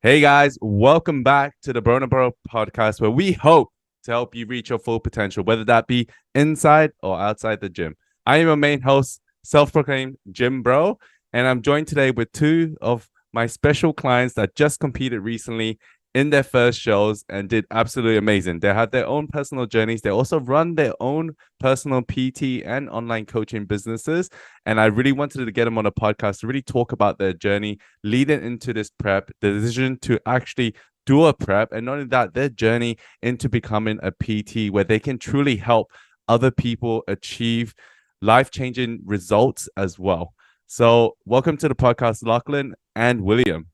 Hey guys, welcome back to the Broner Bro podcast where we hope to help you reach your full potential, whether that be inside or outside the gym. I am your main host, self-proclaimed Gym Bro, and I'm joined today with two of my special clients that just competed recently in their first shows and did absolutely amazing. They had their own personal journeys. They also run their own personal PT and online coaching businesses. And I really wanted to get them on a podcast to really talk about their journey leading into this prep, the decision to actually do a prep, and not only that, their journey into becoming a PT where they can truly help other people achieve life-changing results as well. So, welcome to the podcast, Lachlan and William.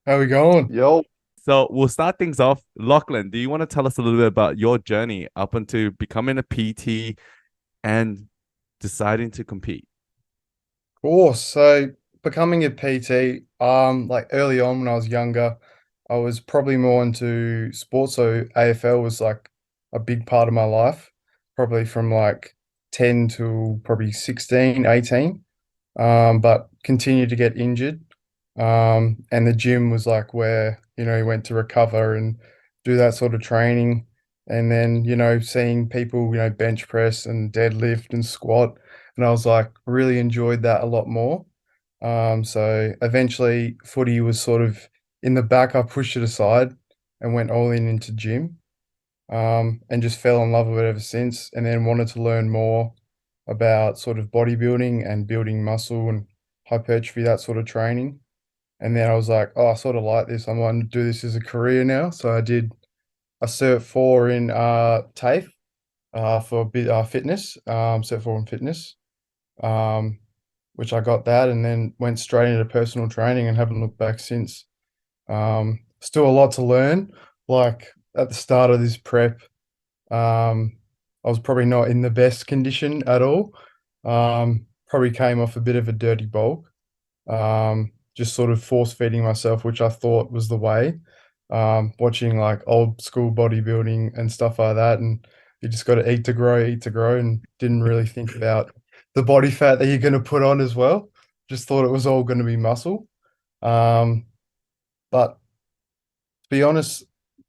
How we going? Yo, So, we'll start things off. Lachlan, do you want to tell us a little bit about your journey up into becoming a PT and deciding to compete? Of course. So becoming a PT, like early on when I was younger, I was probably more into sports. So AFL was like a big part of my life, probably from like 10 to probably 16, 18. But continued to get injured. And the gym was like where, you went to recover and do that sort of training. And then, seeing people, bench press and deadlift and squat. And I was like, really enjoyed that a lot more. So eventually footy was sort of in the back. I pushed it aside and went all in into gym. And just fell in love with it ever since. And then wanted to learn more about sort of bodybuilding and building muscle and hypertrophy, that sort of training. And then I was like, oh, I sort of like this. I want to do this as a career now. So I did a Cert 4 in TAFE for a bit fitness, Cert 4 in fitness, um, which I got that and then went straight into personal training and haven't looked back since. Still a lot to learn. Like at the start of this prep, I was probably not in the best condition at all. Probably came off a bit of a dirty bulk. Just sort of force feeding myself, which I thought was the way. Watching like old school bodybuilding and stuff like that, and you just got to eat to grow, and didn't really think about the body fat that you're going to put on as well. Just thought it was all going to be muscle. Um, but to be honest,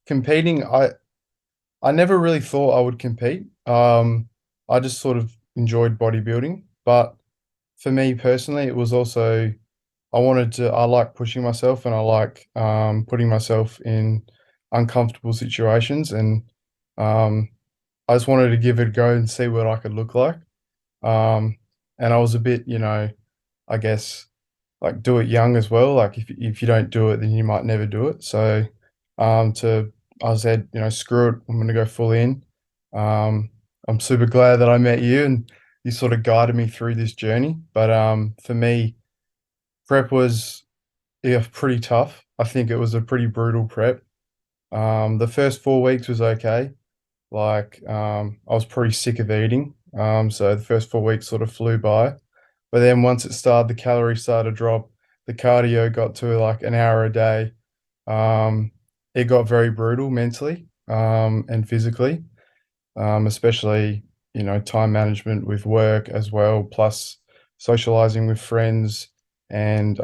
competing, I never really thought I would compete. I just sort of enjoyed bodybuilding, but for me personally, it was also I like pushing myself and I like putting myself in uncomfortable situations and um, I just wanted to give it a go and see what I could look like. Um, and I was a bit, I guess like do it young as well. Like if you don't do it, then you might never do it. So to I said, screw it, I'm gonna go full in. I'm super glad that I met you and you sort of guided me through this journey. But for me, prep was yeah, pretty tough. I think it was a pretty brutal prep. The first 4 weeks was okay. Like, I was pretty sick of eating. So the first 4 weeks sort of flew by. But then once it started, the calories started to drop. The cardio got to like an hour a day. Um, it got very brutal mentally, and physically, especially, time management with work as well, plus socializing with friends and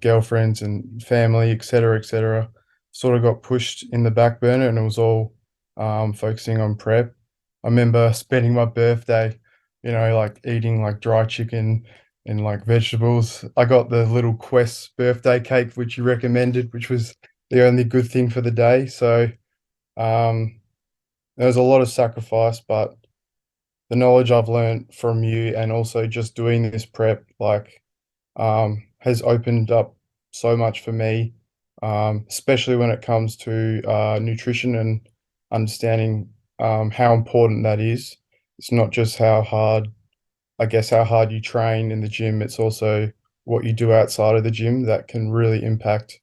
girlfriends and family, et cetera, sort of got pushed in the back burner and it was all focusing on prep. I remember spending my birthday, like eating like dry chicken and like vegetables. I got the little Quest birthday cake, which you recommended, which was the only good thing for the day. So um, there was a lot of sacrifice, but the knowledge I've learned from you and also just doing this prep, like, has opened up so much for me, especially when it comes to nutrition and understanding how important that is. It's not just how hard, I guess, how hard you train in the gym, it's also what you do outside of the gym that can really impact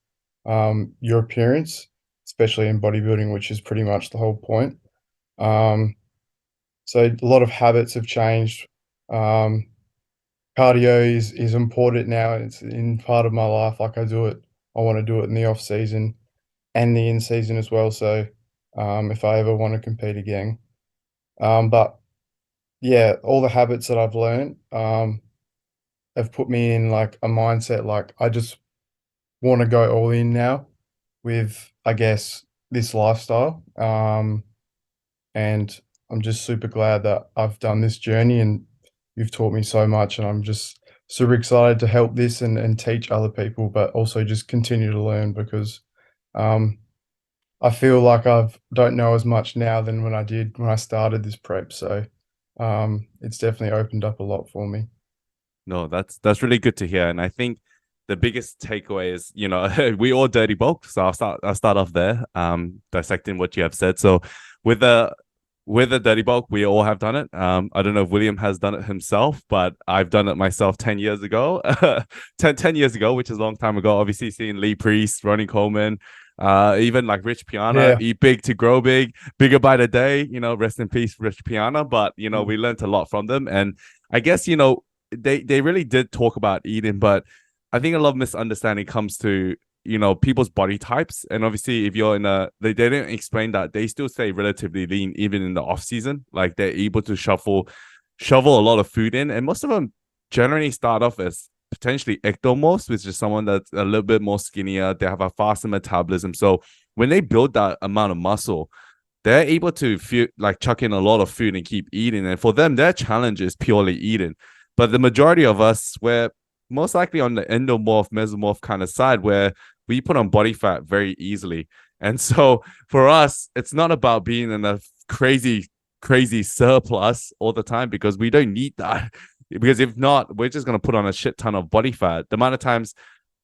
your appearance, especially in bodybuilding, which is pretty much the whole point. Um, so a lot of habits have changed. Um, Cardio is important now. It's in part of my life. Like I do it, I want to do it in the off season and the in season as well. So, if I ever want to compete again, but yeah, all the habits that I've learned, have put me in like a mindset. Like I just want to go all in now with, I guess, this lifestyle. And I'm just super glad that I've done this journey and you've taught me so much. And I'm just super excited to help this and teach other people, but also just continue to learn because um, I feel like don't know as much now than when I did when I started this prep. So it's definitely opened up a lot for me. No, that's really good to hear. And I think the biggest takeaway is, we all dirty bulk. So I'll start off there, dissecting what you have said. So with the with the dirty bulk, we all have done it. I don't know if William has done it himself, but I've done it myself 10 years ago. 10 years ago, which is a long time ago. Obviously seeing Lee Priest, Ronnie Coleman, even like Rich Piana, Yeah. eat big to grow big, bigger by the day, rest in peace, Rich Piana. But Mm. we learned a lot from them. And I guess, they really did talk about eating, but I think a lot of misunderstanding comes to people's body types. And obviously if you're in they didn't explain that they still stay relatively lean even in the off season. Like they're able to shovel a lot of food in, and most of them generally start off as potentially ectomorphs, which is someone that's a little bit more skinnier. They have a faster metabolism, so when they build that amount of muscle, they're able to feel like chuck in a lot of food and keep eating. And for them, their challenge is purely eating. But the majority of us, we're most likely on the endomorph, mesomorph kind of side where we put on body fat very easily. And so for us, it's not about being in a crazy, crazy surplus all the time because we don't need that. Because if not, we're just going to put on a shit ton of body fat. The amount of times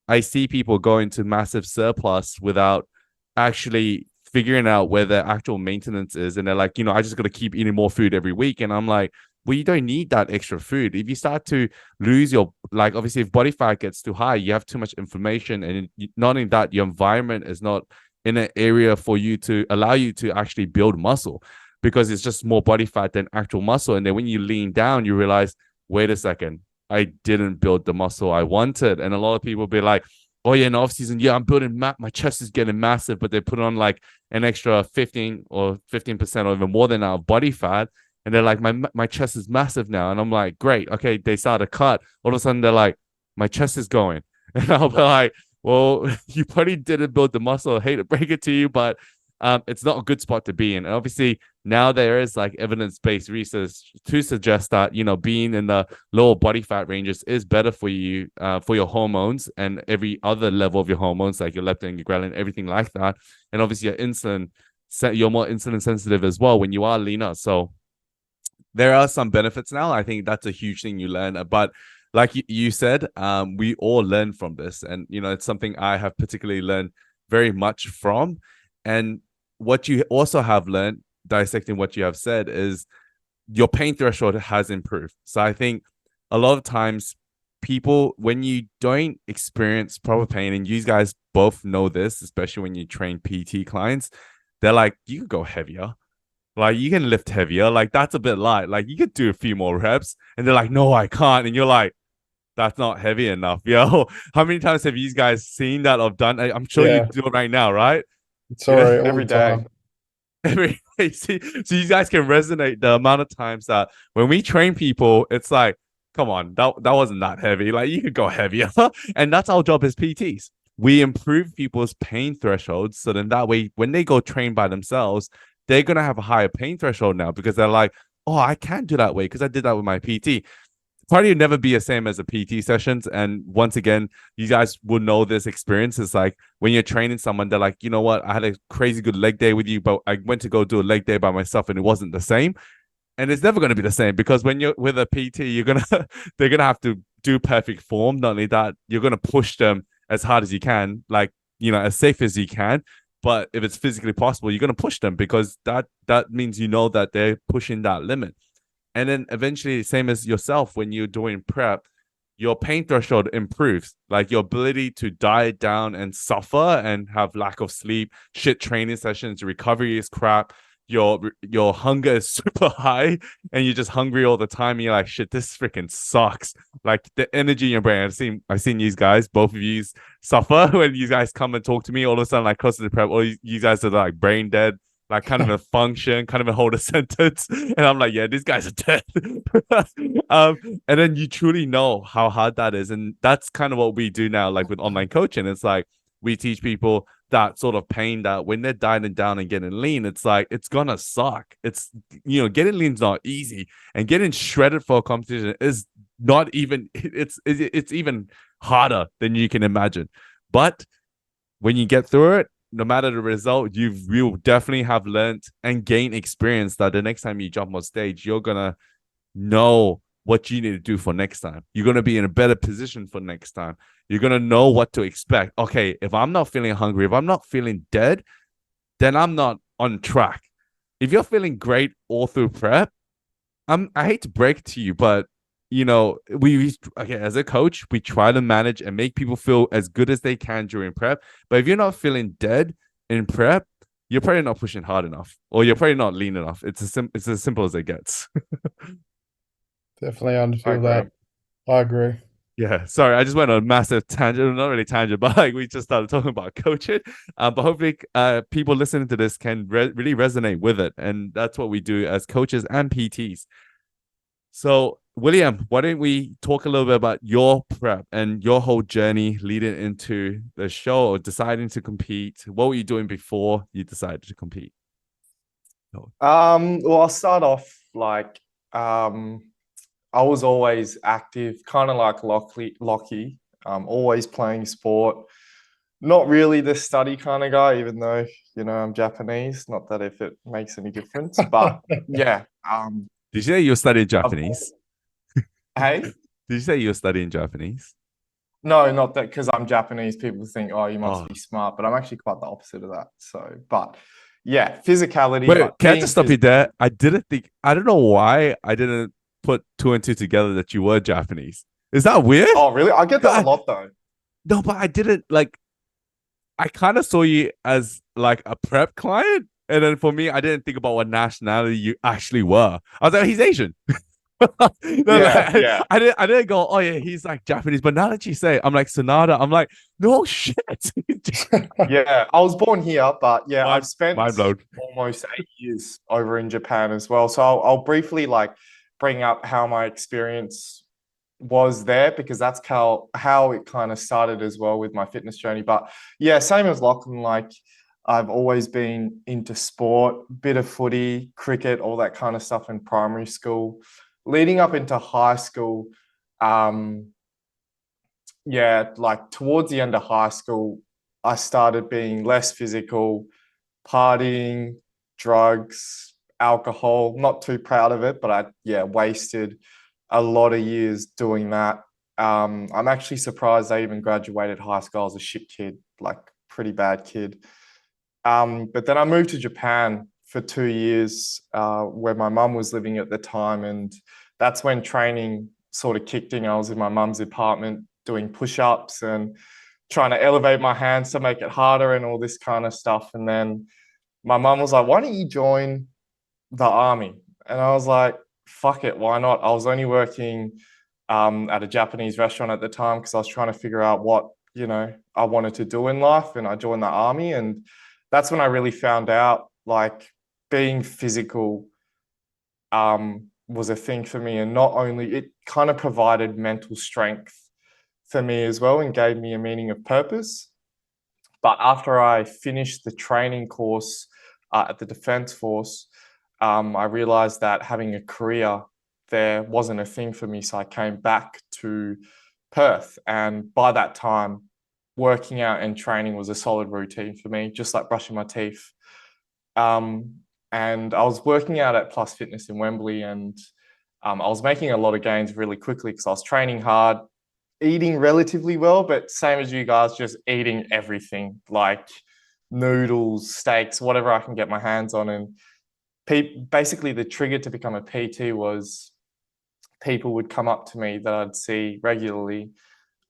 I see people go into massive surplus without actually figuring out where their actual maintenance is. And they're like, I just got to keep eating more food every week. And I'm like, well, you don't need that extra food. If you start to lose like, obviously, if body fat gets too high, you have too much inflammation. And not only that, your environment is not in an area for you to allow you to actually build muscle because it's just more body fat than actual muscle. And then when you lean down, you realize, wait a second, I didn't build the muscle I wanted. And a lot of people be like, oh yeah, in off season, yeah, I'm building my chest is getting massive, but they put on like an extra 15% or even more than that of body fat. And they're like, my chest is massive now. And I'm like, great. Okay. They start a cut. All of a sudden they're like, my chest is going. And I'll be like, well, you probably didn't build the muscle. I hate to break it to you, but it's not a good spot to be in. And obviously now there is like evidence-based research to suggest that, being in the lower body fat ranges is better for you, for your hormones and every other level of your hormones, like your leptin, your ghrelin, everything like that. And obviously your insulin, you're more insulin sensitive as well when you are leaner. So there are some benefits now. I think that's a huge thing you learn. But like you said, we all learn from this. And, it's something I have particularly learned very much from. And what you also have learned, dissecting what you have said, is your pain threshold has improved. So I think a lot of times people, when you don't experience proper pain, and you guys both know this, especially when you train PT clients, they're like, you could go heavier. Like you can lift heavier. Like that's a bit light. Like you could do a few more reps. And they're like, no, I can't. And you're like, that's not heavy enough. Yo, how many times have you guys seen that or done? I'm sure you Yeah. do it right now, right? Sorry, all Every the day. time. Every day. See, so you guys can resonate the amount of times that when we train people, it's like, come on, that wasn't that heavy. Like you could go heavier. And that's our job as PTs. We improve people's pain thresholds. So then that way, when they go train by themselves, they're going to have a higher pain threshold now because they're like, oh, I can't do that way because I did that with my PT. Probably would never be the same as a PT sessions. And once again, you guys will know this experience. It's like when you're training someone, they're like, you know what? I had a crazy good leg day with you, but I went to go do a leg day by myself and it wasn't the same. And it's never going to be the same because when you're with a PT, they're going to have to do perfect form. Not only that, you're going to push them as hard as you can, like, as safe as you can. But if it's physically possible, you're going to push them because that means that they're pushing that limit. And then eventually, same as yourself, when you're doing prep, your pain threshold improves. Like your ability to diet down and suffer and have lack of sleep, shit training sessions, your recovery is crap. Your hunger is super high and you're just hungry all the time. And you're like, shit, this freaking sucks. Like the energy in your brain. I've seen you guys, both of you suffer when you guys come and talk to me. All of a sudden, like close to the prep, all you guys are like brain dead, like kind of a function, kind of a hold a sentence. And I'm like, yeah, these guys are dead. And then you truly know how hard that is. And that's kind of what we do now, like with online coaching. It's like we teach people that sort of pain that when they're dieting down and getting lean, it's like it's gonna suck. It's getting lean's not easy, and getting shredded for a competition is not even. It's even harder than you can imagine. But when you get through it, no matter the result, you'll definitely have learned and gained experience that the next time you jump on stage, you're gonna know what you need to do for next time. You're going to be in a better position for next time. You're going to know what to expect. Okay, if I'm not feeling hungry, if I'm not feeling dead, then I'm not on track. If you're feeling great all through prep, I hate to break it to you, but okay, as a coach, we try to manage and make people feel as good as they can during prep. But if you're not feeling dead in prep, you're probably not pushing hard enough, or you're probably not lean enough. It's as simple as it gets. Definitely I underfeel agree. that. I agree. Yeah, sorry, I just went on a massive tangent. Not really tangent, but like we just started talking about coaching. But hopefully, people listening to this can really resonate with it, and that's what we do as coaches and PTs. So, William, why don't we talk a little bit about your prep and your whole journey leading into the show or deciding to compete? What were you doing before you decided to compete? Well, I'll start off like I was always active, kind of like Lockie, always playing sport. Not really the study kind of guy, even though, I'm Japanese. Not that if it makes any difference, but yeah. Did you say you were studying I've- Japanese? Hey? Did you say you were studying Japanese? No, not that, because I'm Japanese. People think, oh, you must Oh. be smart, but I'm actually quite the opposite of that. So, but yeah, physicality. Wait, but can I being just stop you there? I don't know why I didn't put two and two together that you were Japanese. Is that weird? Oh, really? I get that a lot though. No, but I didn't I kind of saw you as like a prep client. And then for me, I didn't think about what nationality you actually were. I was like, he's Asian. Yeah. I didn't go, oh yeah, he's like Japanese. But now that you say it, I'm like Sonata, I'm like, no shit. Yeah, I was born here, but yeah, I've spent mind blown. almost 8 years over in Japan as well. So I'll briefly bring up how my experience was there, because that's how it kind of started as well with my fitness journey. But yeah, same as Lachlan, like I've always been into sport, bit of footy, cricket, all that kind of stuff in primary school. Leading up into high school, like towards the end of high school, I started being less physical, partying, drugs, alcohol. Not too proud of it, but I wasted a lot of years doing that. I'm actually surprised I even graduated high school. I was a shit kid, like pretty bad kid. But then I moved to Japan for 2 years, where my mum was living at the time, and that's when training sort of kicked in. I was in my mum's apartment doing push-ups and trying to elevate my hands to make it harder and all this kind of stuff. And then my mum was like, why don't you join the army? And I was like, fuck it, why not? I was only working at a Japanese restaurant at the time because I was trying to figure out what, I wanted to do in life. And I joined the army. And that's when I really found out like being physical was a thing for me. And not only it kind of provided mental strength for me as well and gave me a meaning of purpose. But after I finished the training course at the Defence Force, I realized that having a career there wasn't a thing for me. So I came back to Perth. And by that time, working out and training was a solid routine for me, just like brushing my teeth. And I was working out at Plus Fitness in Wembley, and I was making a lot of gains really quickly because I was training hard, eating relatively well, but same as you guys, just eating everything like noodles, steaks, whatever I can get my hands on. And basically the trigger to become a PT was people would come up to me that I'd see regularly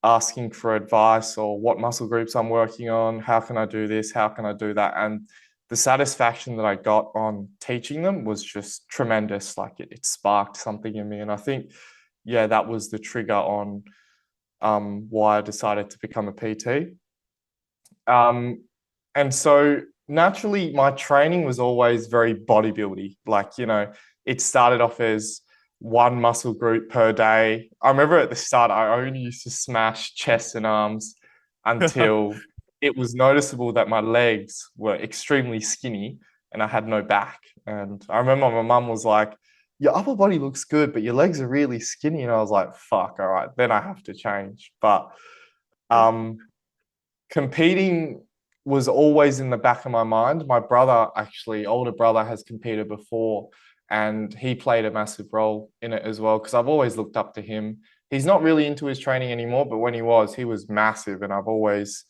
asking for advice or what muscle groups I'm working on, how can I do this, how can I do that? And the satisfaction that I got on teaching them was just tremendous. Like it sparked something in me. And I think, that was the trigger on why I decided to become a PT. And so naturally, my training was always very bodybuildy. Like, it started off as one muscle group per day. I remember at the start, I only used to smash chest and arms until it was noticeable that my legs were extremely skinny and I had no back. And I remember my mum was like, your upper body looks good, but your legs are really skinny. And I was like, fuck, all right, then I have to change. But competing was always in the back of my mind. My brother, actually, older brother, has competed before, and he played a massive role in it as well, because I've always looked up to him. He's not really into his training anymore, but when he was massive, and I've always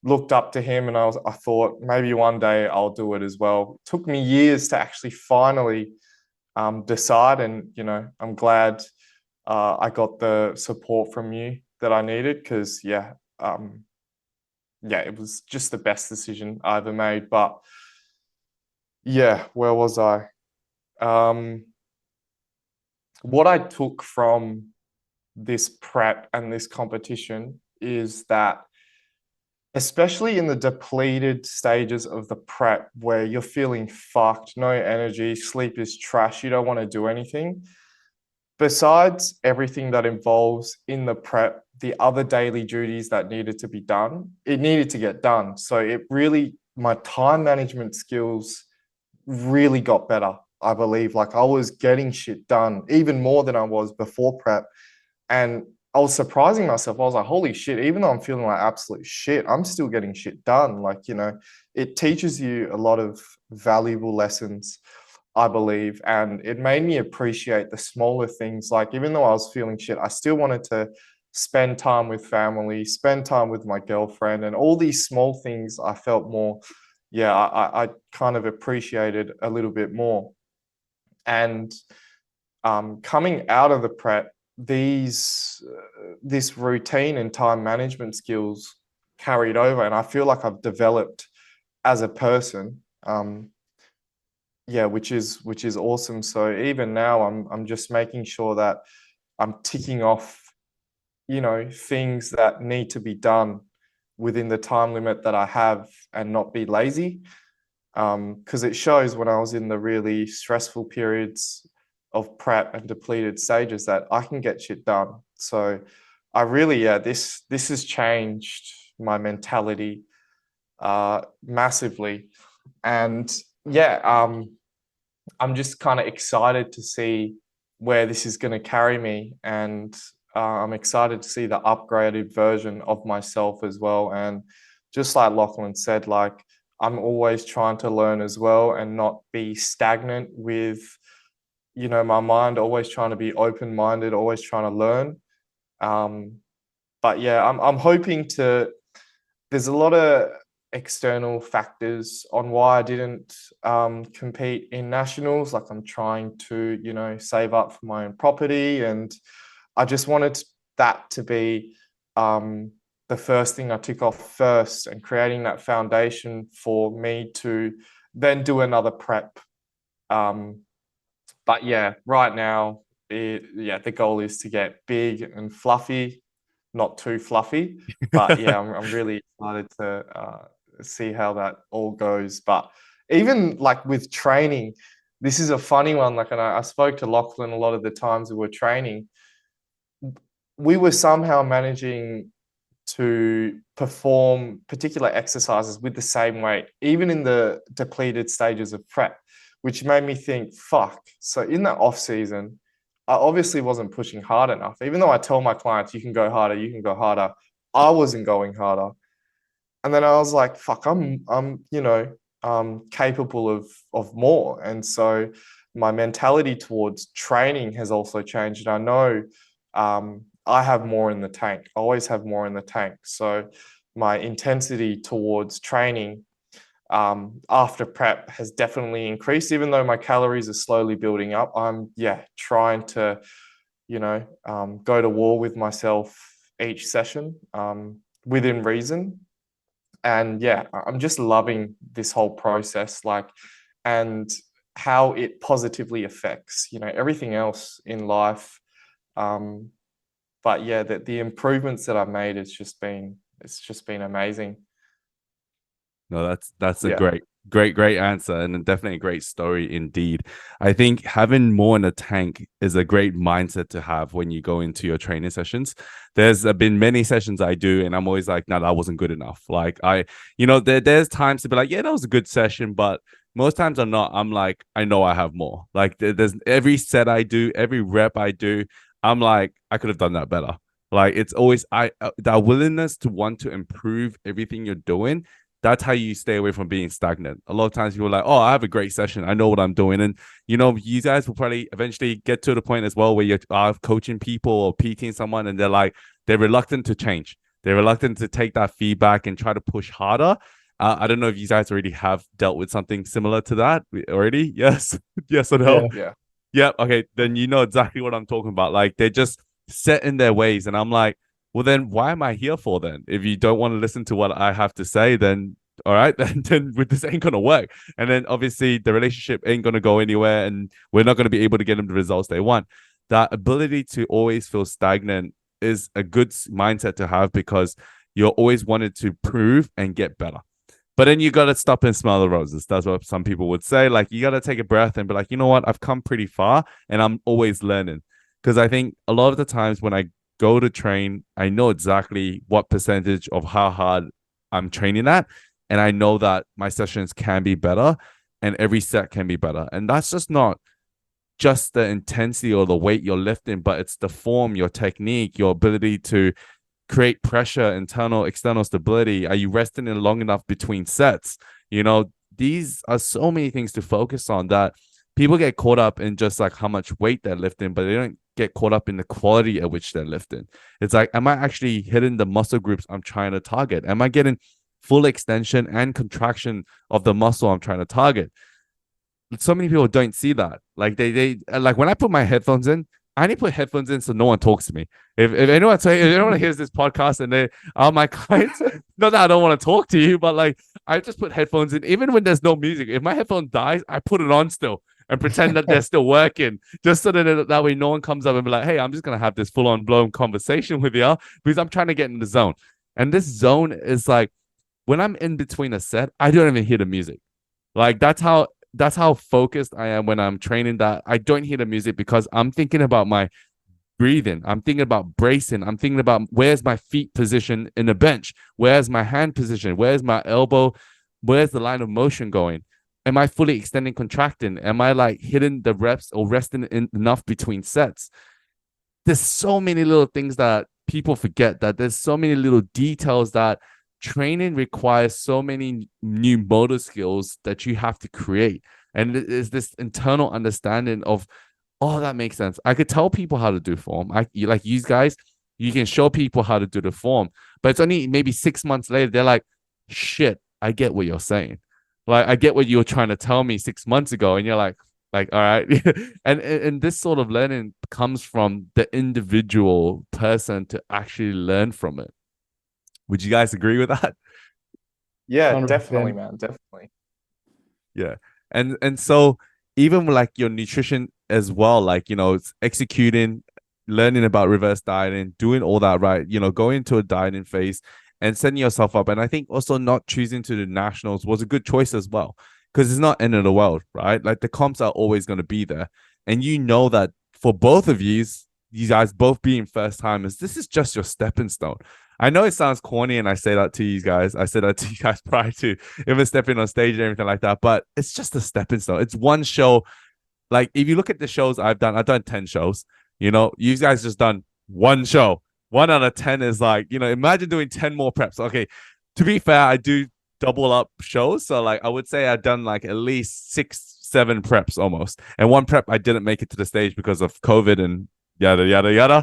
looked up to him, and I thought maybe one day I'll do it as well. It took me years to actually finally decide, and I'm glad I got the support from you that I needed, because it was just the best decision I ever made. But yeah, where was I? What I took from this prep and this competition is that, especially in the depleted stages of the prep where you're feeling fucked, no energy, sleep is trash, you don't want to do anything. Besides everything that involves in the prep, the other daily duties that needed to be done, it needed to get done. So my time management skills really got better, I believe. Like, I was getting shit done even more than I was before prep. And I was surprising myself. I was like, holy shit, even though I'm feeling like absolute shit, I'm still getting shit done. Like, it teaches you a lot of valuable lessons, I believe. And it made me appreciate the smaller things. Like, even though I was feeling shit, I still wanted to spend time with family, spend time with my girlfriend, and all these small things I felt more, I kind of appreciated a little bit more. And coming out of the prep, this routine and time management skills carried over, and I feel like I've developed as a person. Which is awesome. So even now, I'm just making sure that I'm ticking off, things that need to be done within the time limit that I have, and not be lazy. Because it shows when I was in the really stressful periods of prep and depleted stages that I can get shit done. So I really, this has changed my mentality massively. And I'm just kind of excited to see where this is going to carry me. And I'm excited to see the upgraded version of myself as well. And just like Lachlan said, like, I'm always trying to learn as well, and not be stagnant with, my mind, always trying to be open-minded, always trying to learn. But yeah, I'm hoping there's a lot of external factors on why I didn't compete in nationals. Like, I'm trying to, save up for my own property, and I just wanted that to be the first thing I took off first, and creating that foundation for me to then do another prep. But yeah, right now, the goal is to get big and fluffy, not too fluffy. But yeah, I'm really excited to see how that all goes. But even like with training, this is a funny one. Like, and I spoke to Lachlan a lot of the times we were training. We were somehow managing to perform particular exercises with the same weight, even in the depleted stages of prep, which made me think, fuck. So in the off season, I obviously wasn't pushing hard enough. Even though I tell my clients, you can go harder, you can go harder, I wasn't going harder. And then I was like, fuck, I'm capable of more. And so my mentality towards training has also changed. And I know I have more in the tank. I always have more in the tank. So my intensity towards training after prep has definitely increased, even though my calories are slowly building up. I'm trying to, go to war with myself each session within reason. And I'm just loving this whole process, and how it positively affects, everything else in life. But the improvements that I've made, it's just been amazing. No, that's a Yeah. great Great answer, and definitely a great story indeed. I think having more in the tank is a great mindset to have when you go into your training sessions. There's been many sessions I do, and I'm always like, no, that wasn't good enough. Like there's times to be like, yeah, that was a good session, but most times I'm not. I'm like, I know I have more. Like there's every set I do, every rep I do, I'm like, I could have done that better. Like it's always that willingness to want to improve everything you're doing. That's how you stay away from being stagnant. A lot of times people are like, oh, I have a great session. I know what I'm doing. And, you guys will probably eventually get to the point as well where you are coaching people or PTing someone and they're reluctant to change. They're reluctant to take that feedback and try to push harder. I don't know if you guys already have dealt with something similar to that already. Yes. Yes or no? Yeah. Yeah. Okay. Then you know exactly what I'm talking about. Like they're just set in their ways. And I'm like, well, then why am I here for then? If you don't want to listen to what I have to say, then all right, then this ain't gonna work. And then obviously the relationship ain't gonna go anywhere, and we're not gonna be able to get them the results they want. That ability to always feel stagnant is a good mindset to have because you're always wanted to prove and get better. But then you gotta stop and smell the roses. That's what some people would say. Like you gotta take a breath and be like, you know what? I've come pretty far, and I'm always learning. Because I think a lot of the times when I go to train, I know exactly what percentage of how hard I'm training at. And I know that my sessions can be better and every set can be better. And that's just not just the intensity or the weight you're lifting, but it's the form, your technique, your ability to create pressure, internal, external stability. Are you resting in long enough between sets? These are so many things to focus on that people get caught up in just like how much weight they're lifting, but they don't get caught up in the quality at which they're lifting. It's like, am I actually hitting the muscle groups I'm trying to target? Am I getting full extension and contraction of the muscle I'm trying to target? So many people don't see that. Like they like when I put my headphones in, I need to put headphones in so no one talks to me. If anyone hears this podcast and they are my clients, not that I don't want to talk to you, but like I just put headphones in, even when there's no music. If my headphone dies, I put it on still and pretend that they're still working, just so that way no one comes up and be like, hey, I'm just going to have this full-on blown conversation with you because I'm trying to get in the zone. And this zone is like, when I'm in between a set, I don't even hear the music. Like that's how focused I am when I'm training, that I don't hear the music because I'm thinking about my breathing. I'm thinking about bracing. I'm thinking about where's my feet position in the bench? Where's my hand position? Where's my elbow? Where's the line of motion going? Am I fully extending, contracting? Am I like hitting the reps or resting enough between sets? There's so many little things that people forget, that there's so many little details that training requires so many new motor skills that you have to create. And there's this internal understanding of, oh, that makes sense. I could tell people how to do form. Like you guys, you can show people how to do the form, but it's only maybe 6 months later, they're like, shit, I get what you're saying. Like, I get what you were trying to tell me 6 months ago. And you're like, all right. and this sort of learning comes from the individual person to actually learn from it. Would you guys agree with that? Yeah, 100%. definitely, man. Definitely. Yeah. And so even like your nutrition as well, like, it's executing, learning about reverse dieting, doing all that right, going into a dieting phase and setting yourself up. And I think also not choosing to do nationals was a good choice as well, because it's not end of the world, right? Like the comps are always going to be there. And that for both of you guys both being first timers, this is just your stepping stone. I know it sounds corny, and I say that to you guys. I said that to you guys prior to even stepping on stage and everything like that. But it's just a stepping stone. It's one show. Like if you look at the shows I've done 10 shows. You guys just done one show. 1 out of 10 is like, imagine doing 10 more preps. Okay, to be fair, I do double up shows. So like I would say I've done like at least 6-7 preps almost. And one prep I didn't make it to the stage because of COVID and yada yada yada.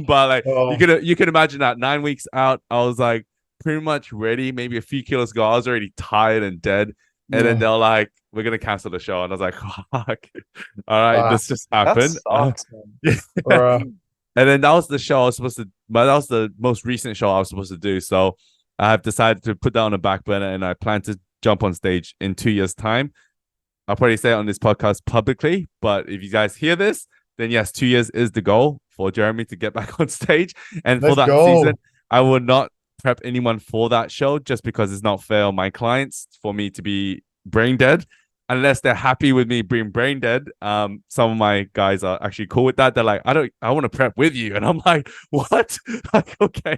But like you can imagine that 9 weeks out, I was like pretty much ready, maybe a few kilos ago. I was already tired and dead. And then they're like, we're gonna cancel the show. And I was like, fuck. All right, this just happened. That sucks, And then that was the show I was supposed to, but that was the most recent show I was supposed to do. So I have decided to put that on the back burner, and I plan to jump on stage in 2 years' time. I'll probably say it on this podcast publicly, but if you guys hear this, then yes, 2 years is the goal for Jeremy to get back on stage. And for that season, I will not prep anyone for that show just because it's not fair on my clients for me to be brain dead. Unless they're happy with me being brain dead, some of my guys are actually cool with that. They're like, I want to prep with you, and I'm like, what? Like, okay,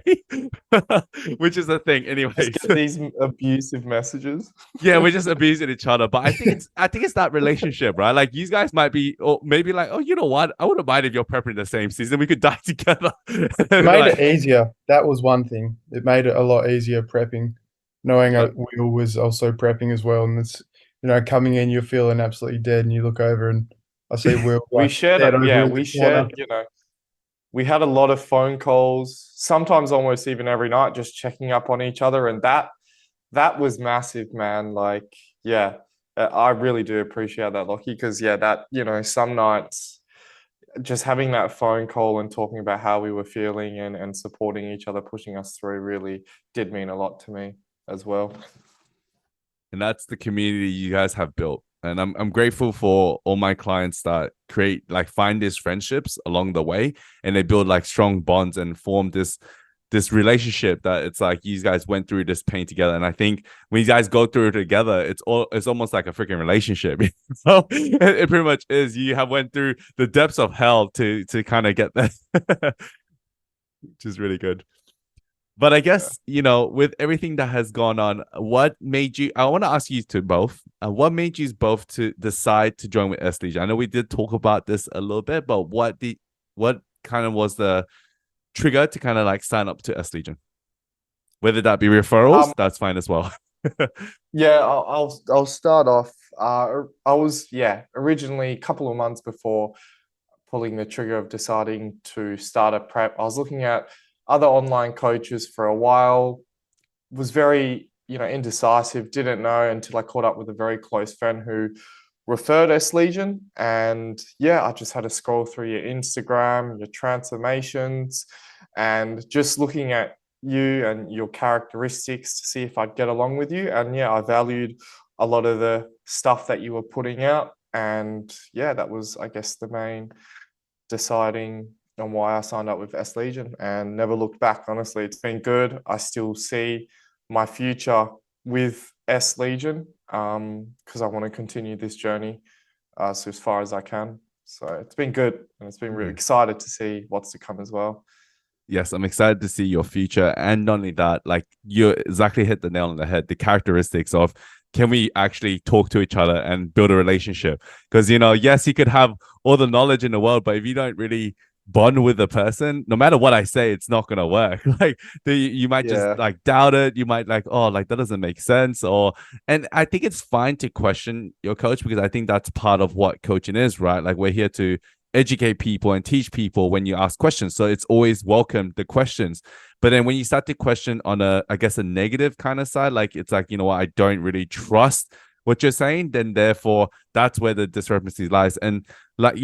which is the thing, Just anyways. get these abusive messages. Yeah, we're just abusing each other. But I think it's that relationship, right? Like you guys might be, or maybe like, oh, you know what? I wouldn't mind if you're prepping the same season. We could die together. It made it easier. That was one thing. It made it a lot easier prepping, knowing Will was also prepping as well. And it's, coming in, you're feeling absolutely dead, and you look over and I see Will. We shared it. Yeah, we shared, corner. we had a lot of phone calls, sometimes almost even every night, just checking up on each other. And that was massive, man. Like, yeah, I really do appreciate that, Lockie, because that, some nights just having that phone call and talking about how we were feeling and supporting each other, pushing us through really did mean a lot to me as well. And that's the community you guys have built. And I'm grateful for all my clients that find these friendships along the way, and they build like strong bonds and form this relationship that it's like you guys went through this pain together. And I think when you guys go through it together, it's almost like a freaking relationship. So it pretty much is. You have went through the depths of hell to kind of get there, which is really good. But I guess, with everything that has gone on, what made you, I want to ask you to both, what made you both to decide to join with S Legion? I know we did talk about this a little bit, but what kind of was the trigger to kind of like sign up to S Legion? Whether that be referrals, that's fine as well. Yeah, I'll start off. I was, originally a couple of months before pulling the trigger of deciding to start a prep, I was looking at other online coaches for a while, was very, indecisive, didn't know until I caught up with a very close friend who referred S Legion. And I just had to scroll through your Instagram, your transformations, and just looking at you and your characteristics to see if I'd get along with you. And I valued a lot of the stuff that you were putting out. And that was, I guess, the main deciding on why I signed up with S Legion, and never looked back. Honestly, it's been good. I still see my future with S Legion because I want to continue this journey so as far as I can. So it's been good, and it's been really excited to see what's to come as well. Yes, I'm excited to see your future. And not only that, like you exactly hit the nail on the head, the characteristics of, can we actually talk to each other and build a relationship? Because, yes, you could have all the knowledge in the world, but if you don't really bond with the person, no matter what I say, it's not gonna work. Like you might just like doubt it. You might like, oh, like that doesn't make sense. And I think it's fine to question your coach, because I think that's part of what coaching is, right? Like we're here to educate people and teach people when you ask questions. So it's always welcome, the questions. But then when you start to question on a negative kind of side, like it's like, what, I don't really trust what you're saying, then therefore that's where the discrepancy lies. And like,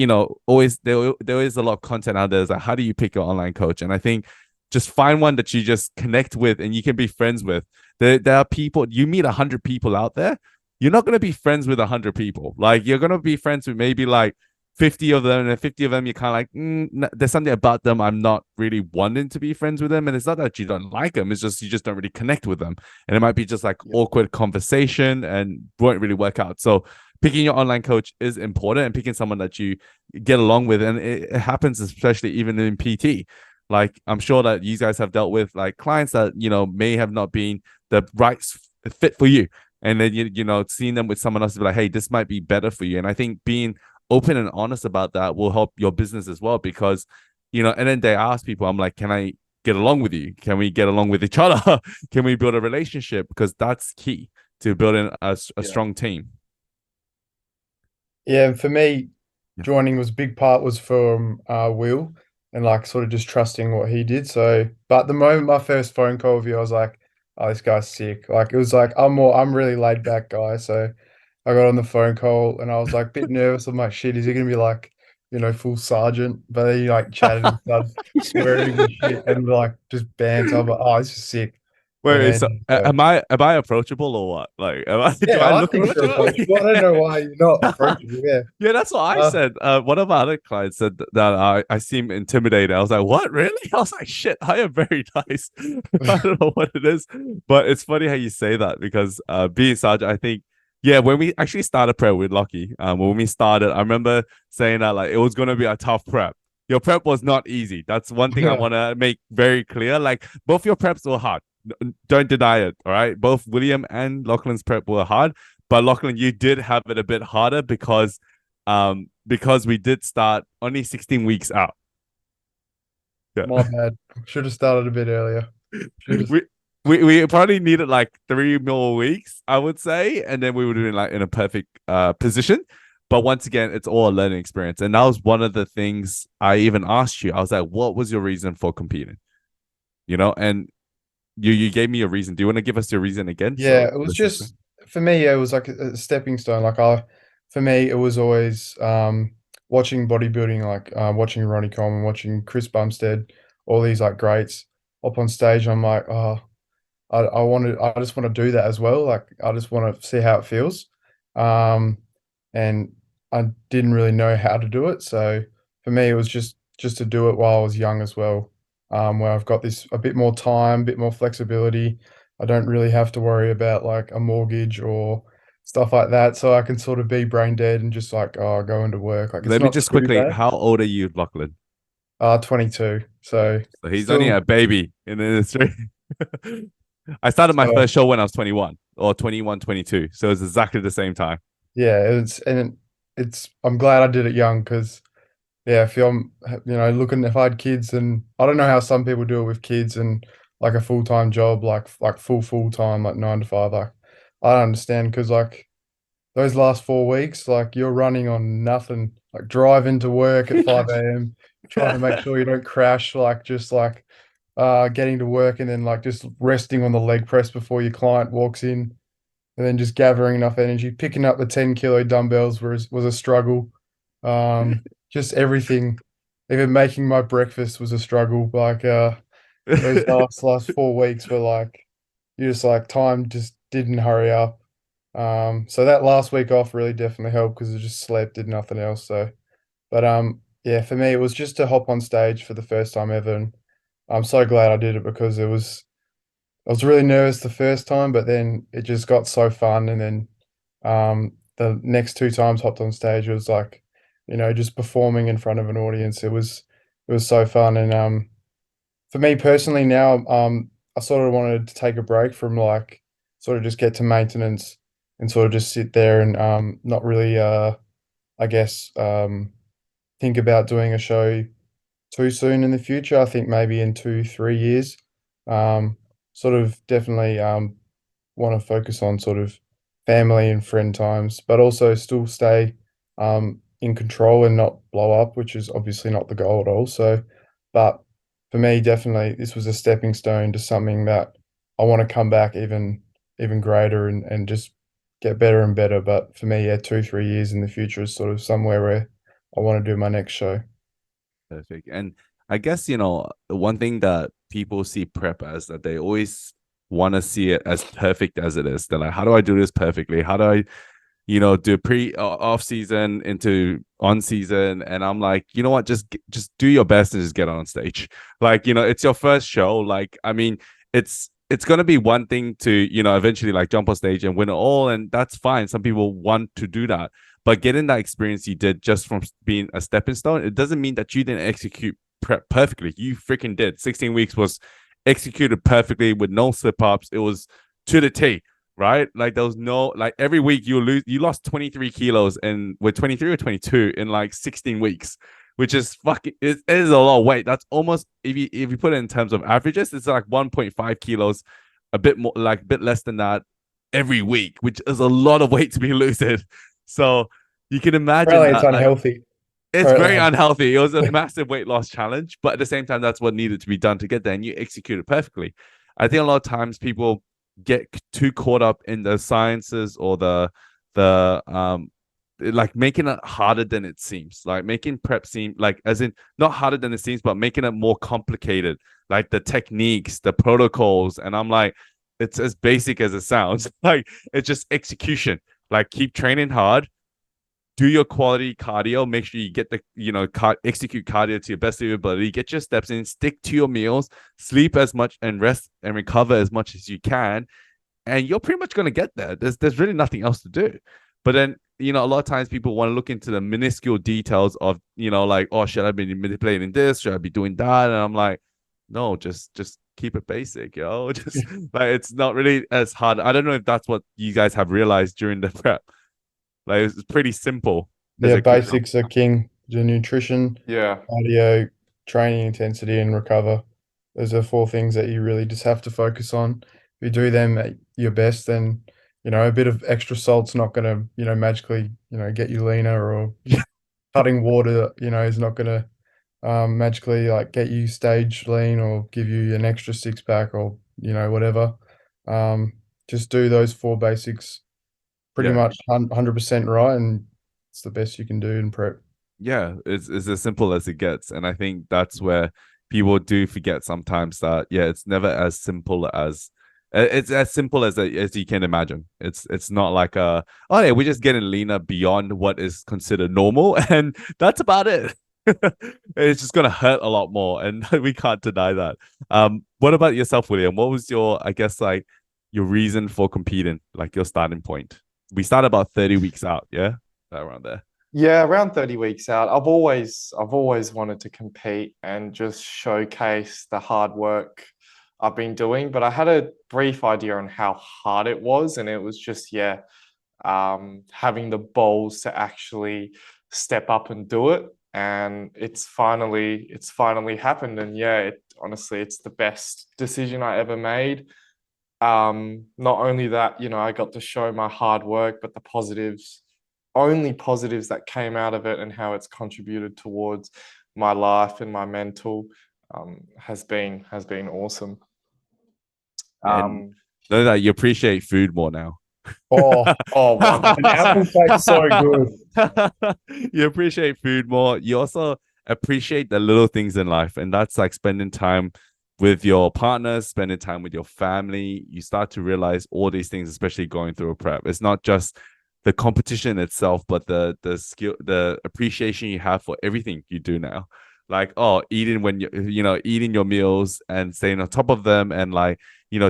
always there is a lot of content out there. It's like, how do you pick your online coach? And I think just find one that you just connect with and you can be friends with. There are people, you meet 100 people out there. You're not going to be friends with 100 people. Like you're going to be friends with maybe like 50 of them, and 50 of them you're kind of like, there's something about them I'm not really wanting to be friends with them. And it's not that you don't like them, it's just you just don't really connect with them, and it might be just like awkward conversation and won't really work out. So picking your online coach is important, and picking someone that you get along with. And it happens especially even in PT. Like I'm sure that you guys have dealt with like clients that may have not been the right fit for you, and then seeing them with someone else, be like, hey, this might be better for you. And I think being open and honest about that will help your business as well, because and then they ask people, I'm like, can I get along with you? Can we get along with each other? Can we build a relationship? Because that's key to building a strong team. And for me, joining was a big part was from Will, and like sort of just trusting what he did. So but the moment my first phone call with you, I was like, oh, this guy's sick. Like it was like I'm really laid back guy, so I got on the phone call and I was like a bit nervous. I'm like, shit, is he gonna be like, full sergeant? But he like chatted and started swearing and shit and like just banter. I'm like, oh, this is sick. Wait, so am I approachable or what? Like, do I look think you're approachable. I don't know why you're not approachable. Yeah, that's what I said. One of my other clients said that I seem intimidated. I was like, what, really? I was like, shit, I am very nice. I don't know what it is, but it's funny how you say that, because being sergeant, I think Yeah, when we actually started prep with Lockie, when we started, I remember saying that like it was gonna be a tough prep. Your prep was not easy. That's one thing I want to make very clear. Like both your preps were hard. Don't deny it. All right, both William and Lachlan's prep were hard, but Lachlan, you did have it a bit harder because we did start only 16 weeks out. Yeah. My bad. Should have started a bit earlier. we, we probably needed like 3 more weeks, I would say, and then we would have been like in a perfect position. But once again, it's all a learning experience, and that was one of the things I even asked you. I was like, "What was your reason for competing?" And you gave me a reason. Do you want to give us your reason again? Yeah, it was just for me. It was like a stepping stone. For me, it was always watching bodybuilding, like watching Ronnie Coleman, watching Chris Bumstead, all these like greats up on stage. I'm like, oh, I just want to do that as well. Like, I just want to see how it feels. And I didn't really know how to do it. So for me, it was just to do it while I was young as well, where I've got this a bit more time, a bit more flexibility. I don't really have to worry about like a mortgage or stuff like that. So I can sort of be brain dead and just like, oh, go into work. Like, it's Let me not just too quickly. bad. How old are you, Lachlan? 22. So So he's only still, a baby in the industry. I started my so first show when I was 21 or 21, 22. So it's exactly the same time. yeah, I'm glad I did it young because yeah, if I'm, looking, if I had kids, and I don't know how some people do it with kids and like a full-time job, like full time, like 9 to 5, like I don't understand because like those last 4 weeks, like you're running on nothing, like driving to work at 5 a.m., trying to make sure you don't crash, like just like getting to work and then like just resting on the leg press before your client walks in, and then just gathering enough energy. Picking up the 10 kilo dumbbells was a struggle. Just everything. Even making my breakfast was a struggle. Like those last 4 weeks were like you just like time just didn't hurry up. So that last week off really definitely helped because I just slept, did nothing else. So, but yeah, for me it was just to hop on stage for the first time ever, and I'm so glad I did it because I was really nervous the first time, but then it just got so fun. And then the next 2 times hopped on stage was like, just performing in front of an audience. It was so fun. And for me personally now, I sort of wanted to take a break from like sort of just get to maintenance and sort of just sit there and not really I guess think about doing a show too soon in the future. I think maybe in 2, 3 years. Um, Sort of definitely want to focus on sort of family and friend times, but also still stay in control and not blow up, which is obviously not the goal at all. So, but for me, definitely this was a stepping stone to something that I want to come back even greater and just get better and better. But for me, yeah, 2, 3 years in the future is sort of somewhere where I want to do my next show. Perfect. And I guess, one thing that people see prep as that they always want to see it as perfect as it is. They're like, how do I do this perfectly? How do I, do pre off season into on season? And I'm like, you know what? Just do your best and just get on stage. Like, it's your first show. Like, I mean, it's going to be one thing to, eventually like jump on stage and win it all. And that's fine. Some people want to do that. But getting that experience you did just from being a stepping stone, it doesn't mean that you didn't execute prep perfectly. You freaking did. 16 weeks was executed perfectly with no slip ups. It was to the T, right? Like there was no, like every week you lost 23 kilos and with 23 or 22 in like 16 weeks, which is fucking, it is a lot of weight. That's almost, if you put it in terms of averages, it's like 1.5 kilos, a bit more, like a bit less than that every week, which is a lot of weight to be losing. So you can imagine Apparently, it's that like unhealthy. it's very Apparently. unhealthy. It was a massive weight loss challenge, but at the same time, that's what needed to be done to get there, and you execute it perfectly. I think a lot of times people get too caught up in the sciences or the like making it harder than it seems, like making prep seem like as in not harder than it seems, but making it more complicated, like the techniques, the protocols, and I'm like, it's as basic as it sounds. Like it's just execution. Like keep training hard, do your quality cardio, make sure you get the, execute cardio to your best of your ability, get your steps in, stick to your meals, sleep as much and rest and recover as much as you can. and you're pretty much going to get there. There's really nothing else to do. But then, a lot of times people want to look into the minuscule details of, like, oh, should I be manipulating this? Should I be doing that? And I'm like, no, just keep it basic, Just like, it's not really as hard. I don't know if that's what you guys have realized during the prep. Like, it's pretty simple. Yeah, basics are king. The nutrition, Yeah. cardio, training intensity, and recover. Those are 4 things that you really just have to focus on. If you do them at your best, then a bit of extra salt's not going to magically get you leaner, or cutting water is not going to magically like get you stage lean or give you an extra 6-pack or whatever. Just do those 4 basics pretty much 100% right, and it's the best you can do in prep. Yeah, it's as simple as it gets. And I think that's where people do forget sometimes that, it's never as simple as you can imagine. It's not like oh yeah, we're just getting leaner beyond what is considered normal, and that's about it. It's just gonna hurt a lot more, and we can't deny that. What about yourself, William? What was your, I guess, like, your reason for competing, like your starting point? We start about 30 weeks out, yeah, around there. Yeah, around 30 weeks out. I've always wanted to compete and just showcase the hard work I've been doing, but I had a brief idea on how hard it was, and it was just having the balls to actually step up and do it. And it's finally happened, and honestly, it's the best decision I ever made. Not only that, I got to show my hard work, but the only positives that came out of it and how it's contributed towards my life and my mental has been awesome. Know that you appreciate food more now. Oh, an apple tastes so good. You appreciate food more. You also appreciate the little things in life, and that's like spending time with your partners, spending time with your family. You start to realize all these things, especially going through a prep. It's not just the competition itself, but the skill, the appreciation you have for everything you do now. Like, eating when eating your meals and staying on top of them, and like,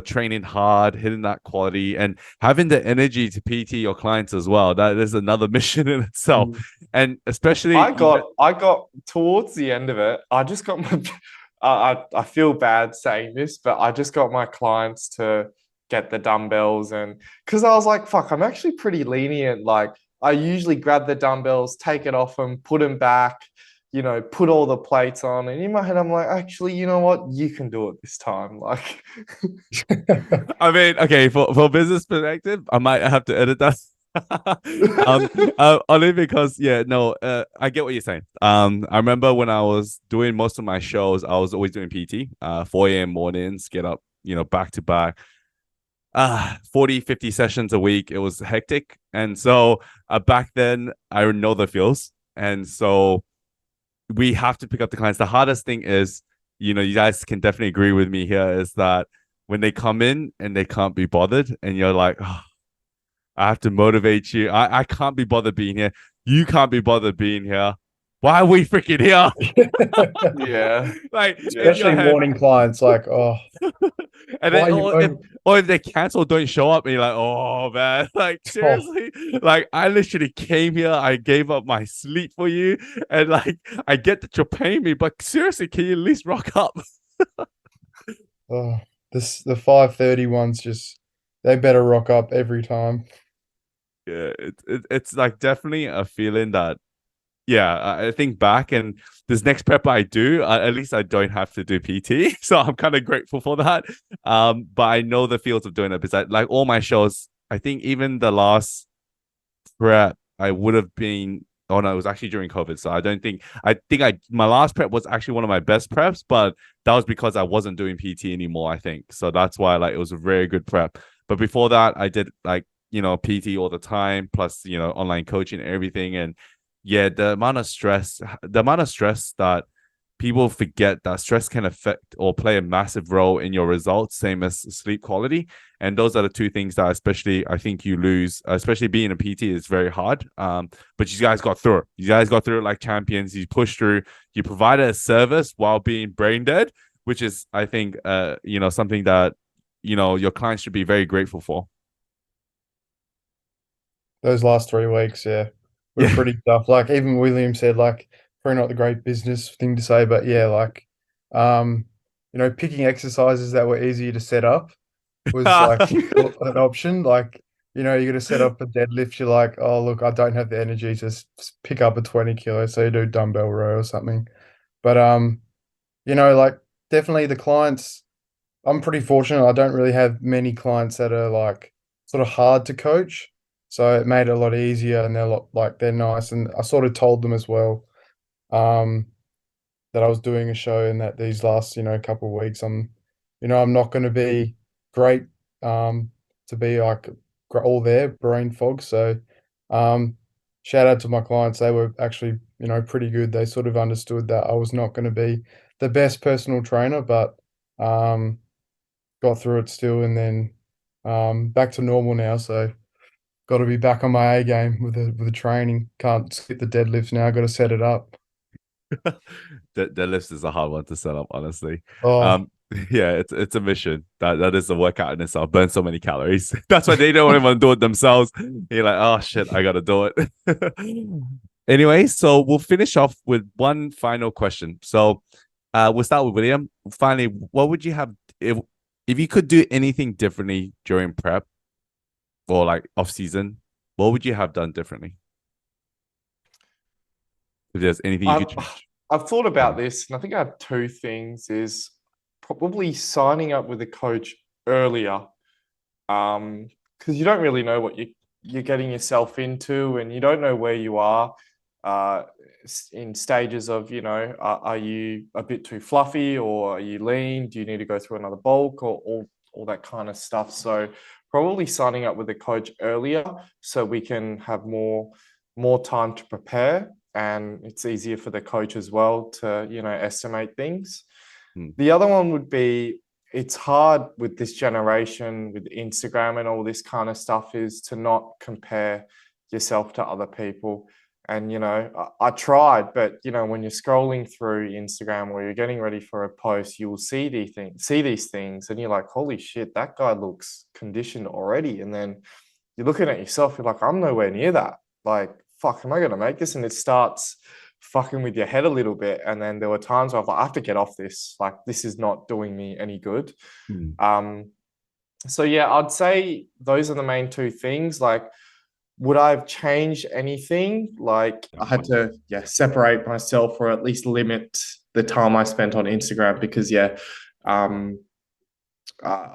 training hard, hitting that quality, and having the energy to PT your clients as well. That is another mission in itself. And especially I got towards the end of it, I just got my I feel bad saying this, but I just got my clients to get the dumbbells, and because I was like, fuck, I'm actually pretty lenient. Like, I usually grab the dumbbells, take it off them, put them back, put all the plates on. And in my head, I'm like, actually, you know what? You can do it this time. Like, I mean, okay, for business perspective, I might have to edit that. Only because I get what you're saying. I remember when I was doing most of my shows, I was always doing PT, 4 a.m. mornings, get up, back to back. 40, 50 sessions a week. It was hectic. And so back then, I know the feels. And so we have to pick up the clients. The hardest thing is, you guys can definitely agree with me here, is that when they come in and they can't be bothered, and you're like, oh, I have to motivate you. I can't be bothered being here. You can't be bothered being here. Why are we freaking here? Yeah. Like, especially morning clients, like, oh. And then, or if they cancel, don't show up, and you're like, oh man, like, seriously, like, I literally came here, I gave up my sleep for you, and like, I get that you're paying me, but seriously, can you at least rock up? The 5:30 ones, just, they better rock up every time. Yeah, it's like definitely a feeling that, I think back, and this next prep I do, at least I don't have to do PT, so I'm kind of grateful for that. But I know the feels of doing it, because like all my shows, I think even the last prep I would have been. Oh no, it was actually during COVID, so my last prep was actually one of my best preps, but that was because I wasn't doing PT anymore, I think. So that's why, like, it was a very good prep. But before that, I did, like, PT all the time, plus online coaching and everything. And the amount of stress that people forget, that stress can affect or play a massive role in your results, same as sleep quality. And those are the two things that, especially, I think you lose, especially being a PT is very hard. But you guys got through it. You guys got through it like champions. You pushed through, you provided a service while being brain dead, which is, I think, something that your clients should be very grateful for? Those last 3 weeks, yeah, were Yeah. pretty tough. Like even William said, like probably not the great business thing to say, but yeah, like picking exercises that were easier to set up was like an option. Like, you got to set up a deadlift. You're like, oh, look, I don't have the energy to pick up a 20 kilo. So you do dumbbell row or something. But, like definitely the clients, I'm pretty fortunate. I don't really have many clients that are like sort of hard to coach. So it made it a lot easier and they're nice. And I sort of told them as well. Um, that I was doing a show and that these last, couple of weeks, I'm not going to be great, to be like all there, brain fog. So, shout out to my clients. They were actually, pretty good. They sort of understood that I was not going to be the best personal trainer, but, got through it still. And then, back to normal now. So got to be back on my A game with the training. Can't skip the deadlifts now. Got to set it up. The list is a hard one to set up, honestly. Oh, Yeah, it's a mission. That is a workout in itself. Burn so many calories. That's why they don't even do it themselves. You're like, oh shit, I gotta do it. Anyway, so we'll finish off with one final question. So, we'll start with William. Finally, what would you have if you could do anything differently during prep or like off season? What would you have done differently? If there's anything you could change. I've thought about this, and I think I have two things. Is probably signing up with a coach earlier, because you don't really know what you're getting yourself into, and you don't know where you are in stages of, are you a bit too fluffy, or are you lean? Do you need to go through another bulk, or all that kind of stuff? So probably signing up with a coach earlier so we can have more time to prepare, and it's easier for the coach as well to, estimate things. The other one would be, it's hard with this generation with Instagram and all this kind of stuff, is to not compare yourself to other people. And, I tried, but, when you're scrolling through Instagram or you're getting ready for a post, you will see these things and you're like, holy shit, that guy looks conditioned already. And then you're looking at yourself, you're like, I'm nowhere near that. Like, fuck, am I going to make this? And it starts fucking with your head a little bit. And then there were times where I was like, I have to get off this. Like, this is not doing me any good. So yeah, I'd say those are the main two things. Like, would I have changed anything? Like, I had to, separate myself, or at least limit the time I spent on Instagram, because I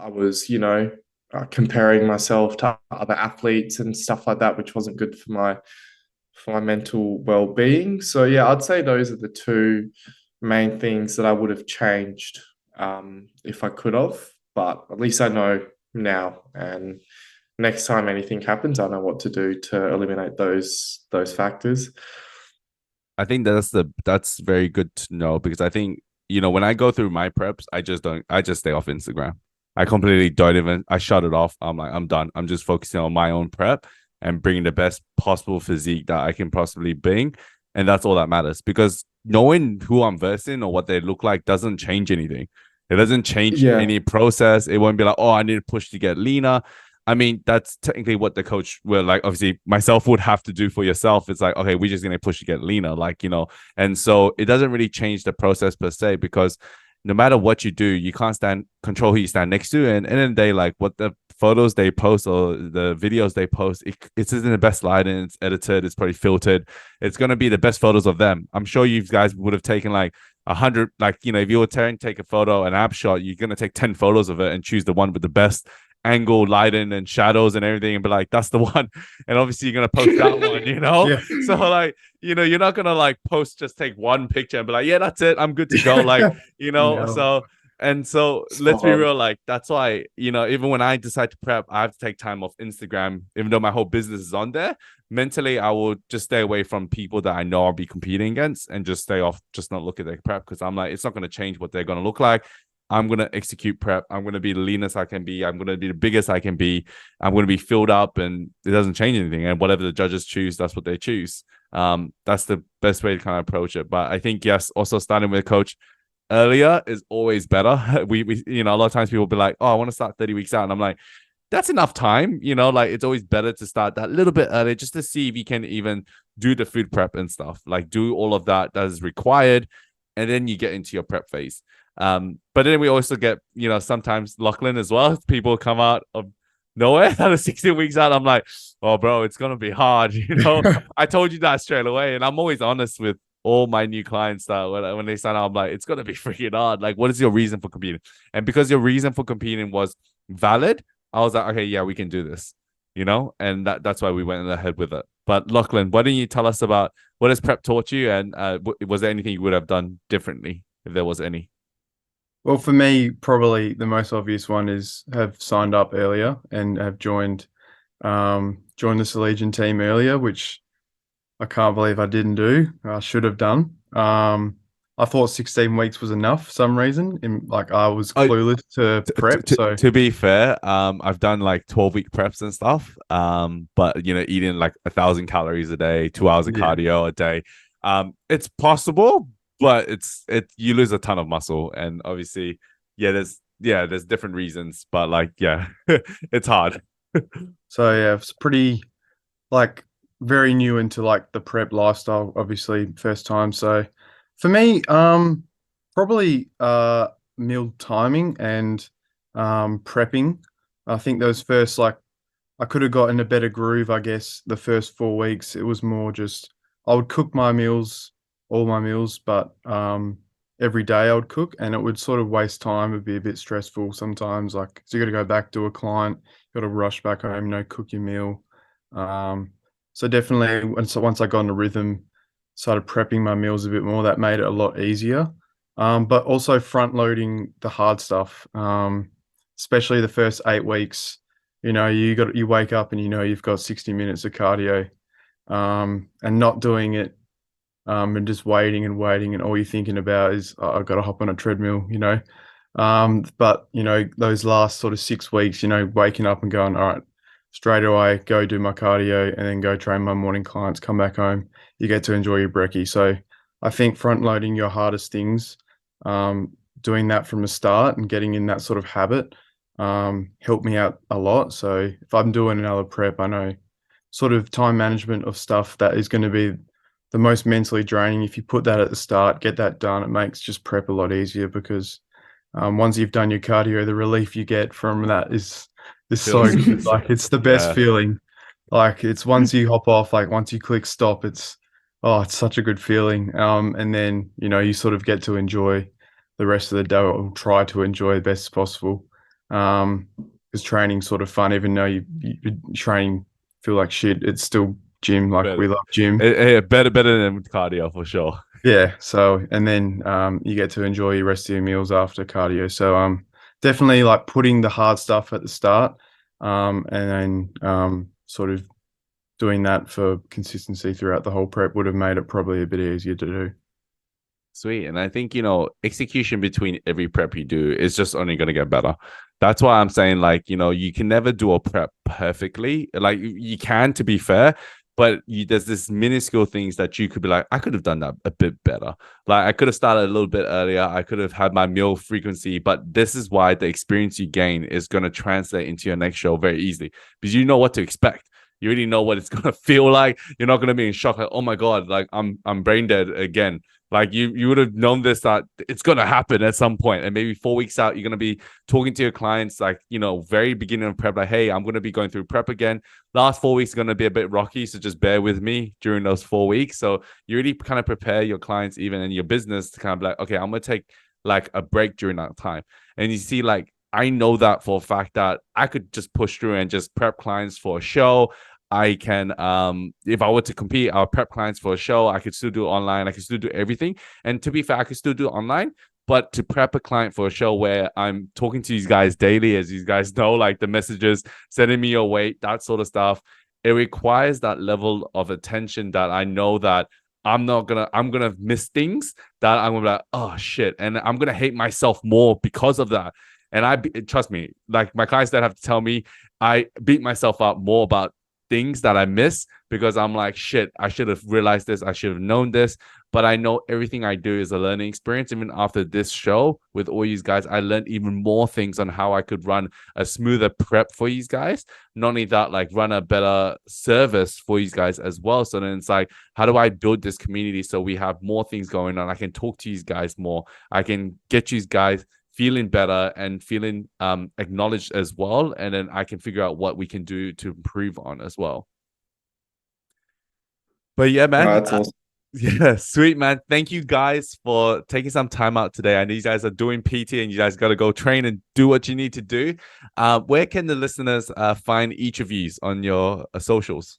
was, comparing myself to other athletes and stuff like that, which wasn't good for my mental well-being. So yeah, I'd say those are the two main things that I would have changed, if I could have. But at least I know now, and next time anything happens, I know what to do to eliminate those factors. I think that's very good to know, because I think, when I go through my preps, I just stay off Instagram. I completely I shut it off. I'm like, I'm done. I'm just focusing on my own prep and bringing the best possible physique that I can possibly bring. And that's all that matters, because knowing who I'm versing or what they look like doesn't change anything. It doesn't change any process. It won't be like, oh, I need to push to get leaner. I mean, that's technically what the coach will, like, obviously myself would have to do for yourself. It's like, okay, we're just going to push to get leaner, like, and so it doesn't really change the process per se, because no matter what you do, you can't control who you stand next to. And at the end of the day, like, what the photos they post or the videos they post, it isn't the best lighting, it's edited, it's probably filtered. It's going to be the best photos of them. I'm sure you guys would have taken like 100, like, if you were trying to take a photo, an ab shot, you're going to take 10 photos of it and choose the one with the best angle, lighting, and shadows and everything, and be like, that's the one. And obviously you're gonna post that one, Yeah. So like, you're not gonna like just take one picture and be like, yeah, that's it, I'm good to go. Like, No. so let's be real, like, that's why, even when I decide to prep, I have to take time off Instagram, even though my whole business is on there. Mentally, I will just stay away from people that I know I'll be competing against, and just stay off, just not look at their prep, because I'm like, it's not going to change what they're going to look like. I'm going to execute prep. I'm going to be the leanest I can be. I'm going to be the biggest I can be. I'm going to be filled up, and it doesn't change anything. And whatever the judges choose, that's what they choose. That's the best way to kind of approach it. But I think, yes, also starting with a coach, earlier is always better. We you know, a lot of times people will be like, oh, I want to start 30 weeks out. And I'm like, that's enough time. You know, like it's always better to start that little bit earlier just to see if you can even do the food prep and stuff, like do all of that is required. And then you get into your prep phase. But then we also get, you know, sometimes Lachlan as well. People come out of nowhere out of 16 weeks out. I'm like, oh, bro, it's going to be hard. You know, I told you that straight away. And I'm always honest with all my new clients that when they sign up, I'm like, it's going to be freaking hard. Like, what is your reason for competing? And because your reason for competing was valid, I was like, okay, yeah, we can do this, you know? And that's why we went ahead with it. But Lachlan, why don't you tell us about what has prep taught you? And was there anything you would have done differently if there was any? Well, for me, probably the most obvious one is have signed up earlier and have joined the Legion team earlier, which I can't believe I didn't do. I should have done. I thought 16 weeks was enough for some reason. I was clueless to prep. To be fair, I've done like 12-week preps and stuff. But you know, eating like 1,000 calories a day, 2 hours of cardio a day. It's possible, but you lose a ton of muscle, and obviously, there's different reasons, but like, it's hard. So yeah, it's pretty like very new into like the prep lifestyle, obviously first time. So for me, probably meal timing and prepping. I think those first, like, I could have got in a better groove, I guess, the first 4 weeks. It was more just I would cook my meals, all my meals, but every day I would cook, and it would sort of waste time. It'd be a bit stressful sometimes. Like, so you got to go back to a client, you got to rush back home, cook your meal. So definitely, once I got in a rhythm, started prepping my meals a bit more, that made it a lot easier. But also front loading the hard stuff, especially the first 8 weeks. You wake up and you've got 60 minutes of cardio, and not doing it, and just waiting, and all you're thinking about is, I've got to hop on a treadmill, but those last sort of 6 weeks, waking up and going, all right, straight away, go do my cardio and then go train my morning clients, come back home, you get to enjoy your brekkie. So I think front loading your hardest things, doing that from the start and getting in that sort of habit, helped me out a lot. So if I'm doing another prep, I know sort of time management of stuff that is going to be the most mentally draining. If you put that at the start, get that done, it makes just prep a lot easier, because once you've done your cardio, the relief you get from that is so good. Like, it's the best feeling. Like, it's once you hop off, like once you click stop, it's such a good feeling. And then, you sort of get to enjoy the rest of the day, or try to enjoy the best as possible. Because training's sort of fun, even though you training feel like shit, it's still gym. Like, we love gym. Better than cardio for sure. Yeah. So, and then you get to enjoy your rest of your meals after cardio. So definitely like putting the hard stuff at the start, and then sort of doing that for consistency throughout the whole prep would have made it probably a bit easier to do. Sweet. And I think, execution between every prep you do is just only going to get better. That's why I'm saying, like, you can never do a prep perfectly. Like, you can, to be fair, but there's this minuscule things that you could be like, I could have done that a bit better. Like, I could have started a little bit earlier. I could have had my meal frequency, but this is why the experience you gain is going to translate into your next show very easily, because you know what to expect. You already know what it's going to feel like. You're not going to be in shock, like, oh my God, like I'm brain dead again. Like, you would have known this, that it's going to happen at some point. And maybe 4 weeks out, you're going to be talking to your clients, like, very beginning of prep, like, hey, I'm going to be going through prep again. Last 4 weeks are going to be a bit rocky, so just bear with me during those 4 weeks. So you really kind of prepare your clients, even in your business, to kind of be like, okay, I'm going to take like a break during that time. And you see, like, I know that for a fact that I could just push through and just prep clients for a show. I can, if I were to compete, I'll prep clients for a show. I could still do online. I could still do everything. And to be fair, I could still do online. But to prep a client for a show where I'm talking to these guys daily, as you guys know, like the messages, sending me your weight, that sort of stuff, it requires that level of attention that I know that I'm gonna miss things, that I'm gonna be like, oh shit, and I'm gonna hate myself more because of that. And trust me, like, my clients that have to tell me, I beat myself up more about things that I miss, because I'm like, shit, I should have realized this. I should have known this. but I know everything I do is a learning experience. Even after this show with all you guys, I learned even more things on how I could run a smoother prep for you guys. Not only that, like run a better service for you guys as well. So then it's like, how do I build this community so we have more things going on? I can talk to you guys more. I can get you guys feeling better and feeling acknowledged as well. And then I can figure out what we can do to improve on as well. But yeah, man. That's awesome. Yeah, sweet, man. Thank you guys for taking some time out today. I know you guys are doing PT and you guys got to go train and do what you need to do. Where can the listeners find each of you on your socials?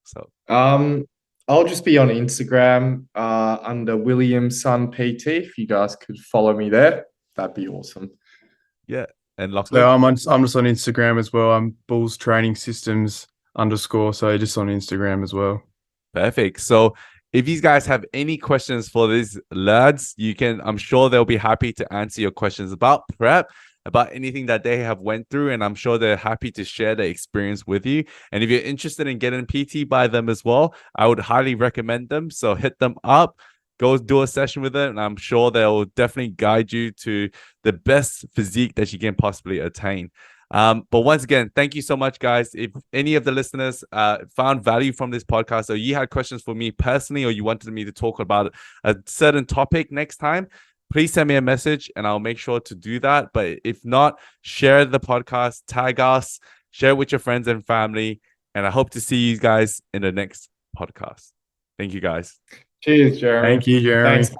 So, I'll just be on Instagram under William Son PT. If you guys could follow me there, that'd be awesome. Yeah, and Lachlan. So I'm just on Instagram as well. I'm Bulls Training Systems _ so just on Instagram as well. Perfect. So if you guys have any questions for these lads, I'm sure they'll be happy to answer your questions about prep, about anything that they have went through. And I'm sure they're happy to share their experience with you. And if you're interested in getting PT by them as well, I would highly recommend them. So hit them up, go do a session with them. And I'm sure they'll definitely guide you to the best physique that you can possibly attain. But once again, thank you so much, guys. If any of the listeners found value from this podcast, or you had questions for me personally, or you wanted me to talk about a certain topic next time, please send me a message and I'll make sure to do that. But if not, share the podcast, tag us, share it with your friends and family. And I hope to see you guys in the next podcast. Thank you, guys. Cheers, Jeremy. Thank you, Jeremy. Thanks.